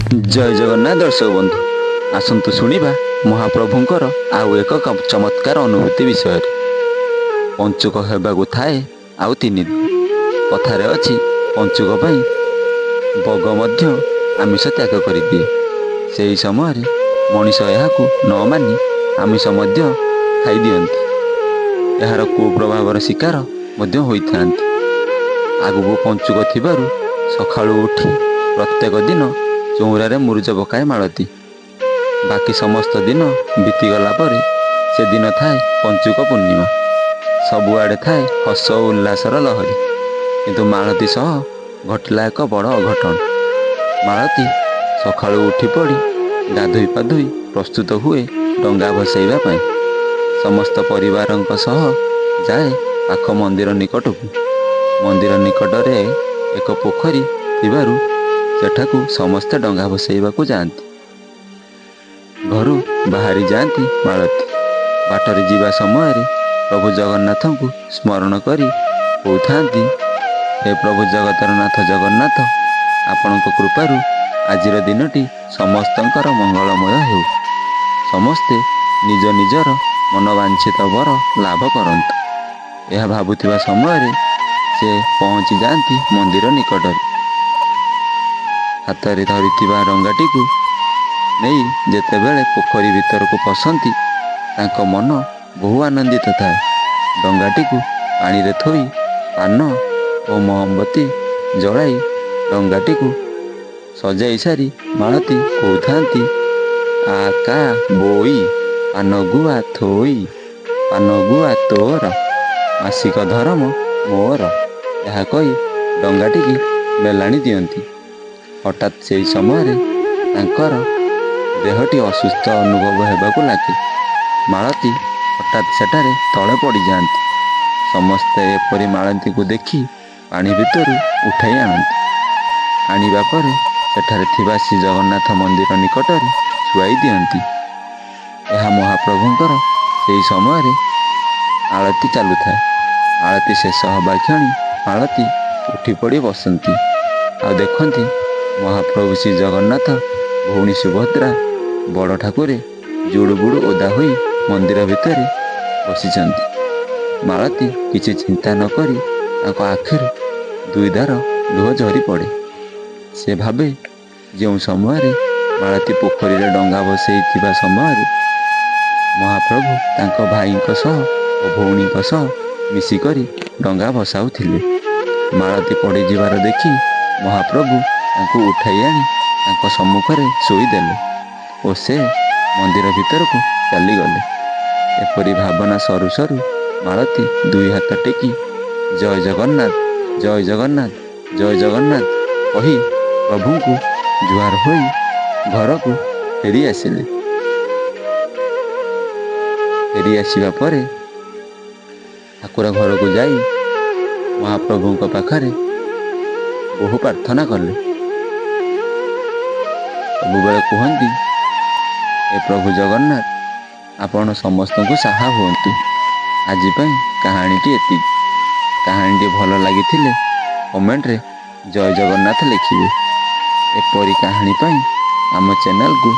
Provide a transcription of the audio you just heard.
जय जगन्नाथ दर्शक बंधु आसतु शुणा महाप्रभुंकर आउ एक चमत्कार अनुभूति विषय पंचुक होगाकू थाए आउ 3 दिन कथार अच्छी पंचुक पाई बग मध्य आमिष त्याग कर दिए। से समय मनीष यह न मानि आमिष मध्य खाई दियंती। यार कुप्रभावर शिकार मध्य होइथांती। आगु पंचुक थिबारु सकाळु उठी प्रत्येक दिन चौरारे मुरुज पकाए मालती। बाकी समस्त दिन बीतीगला पर से दिन थाए पंचुक पूर्णिमा। सबुआड़े थाए हस उल्लासर लहरी, किंतु मालती सह घटला एक बड़ अघटन। मालती सकाळु उठी पड़ी गाधोई पाधोई प्रस्तुत हुए डंगा भसैबा पाई। समस्त परिवारंक सह जाए पाख मंदिर निकटकू। मंदिर निकटरे एक पोखरी थिबारु सेठाकू समस्ते डंगा भसैबाकू जाती। घरू बाहरी जाती मालती। बाटरे जीवा समय प्रभु जगन्नाथ को स्मरण करी कहथांती, हे प्रभु जगतर नाथ जगन्नाथ, आपण कृपारू आजिर दिनटी समस्तंकर मंगलमय हो। समस्ते निज निजर मनवांछित वर लाभ करंतु। यह भावुथिबा समय से पहुँची जाती मंदिर निकटरे। हाथ में धरिथिबा डंगाटी को नहीं जेतेबेले पोखरी भीतर को पसंती तांको मन बहु आनंदित थाए। डंगाटी को पानी रे थोई पान और मोमबत्ती जलाई डंगाटी को सजाई सारी मालती कहथांती, आका बोई पान गुआ थोई, पान गुआ तोर मासिक धर्म मोर। यह कही डंगाटी की मेलाणी दियंती। हठात से समय तांकर देहटी असुस्थ अनुभव होगाकू लगे। मालती हठात सेठारे तले पड़ जाती। समस्ते एपरी मालती को देखी पानी भीतर उठाई आनती। आनिबा परे सेठारे थिबा श्री जगन्नाथ मंदिर निकटरे शुआई दियंती। यह महाप्रभुंकर से समय आलती चालू थाए। आलती शेष हवा क्षणी मालती उठी पड़ी बसंती। आ देखती महाप्रभु श्री जगन्नाथ भौणी सुभद्रा बड़ ठाकुरे जुड़ुबुड़ु ओदा होई मंदिर भितर बसिचंती। मालती किसी चिंता न करी तांको आखिर दुईधार लुह झरी पड़े। से भावे जो समय मालती पोखरी रे डंगा बसई थिबा समय महाप्रभु तांको भाईंक सह और भौणीक सह मिसिकरी डंगा भसाउथिले। मालती पड़ी जीवार देखी महाप्रभु तांको उठाई आनी तांको सम्मुखरे शोईदेले और से मंदिर भीतर को चलीगले। एपरी भावना सरू सरू मालती दुई हाथ टेकी जय जगन्नाथ जय जगन्नाथ जय जगन्नाथ कही प्रभु को जुहार होई घर को फेरी आसिले। फेरी आसिबा परे ठाकुर घर को जाई महाप्रभु पाखरे बहु प्रार्थना कले। सब बेले कहती, ए प्रभु जगन्नाथ आपण समस्त को साहा हुंतु। आज कहानीटी एति। कहानीटी भल लगी कमेंट रे जय जगन्नाथ लिखिए। एपरी कहानी पाई आम चैनल को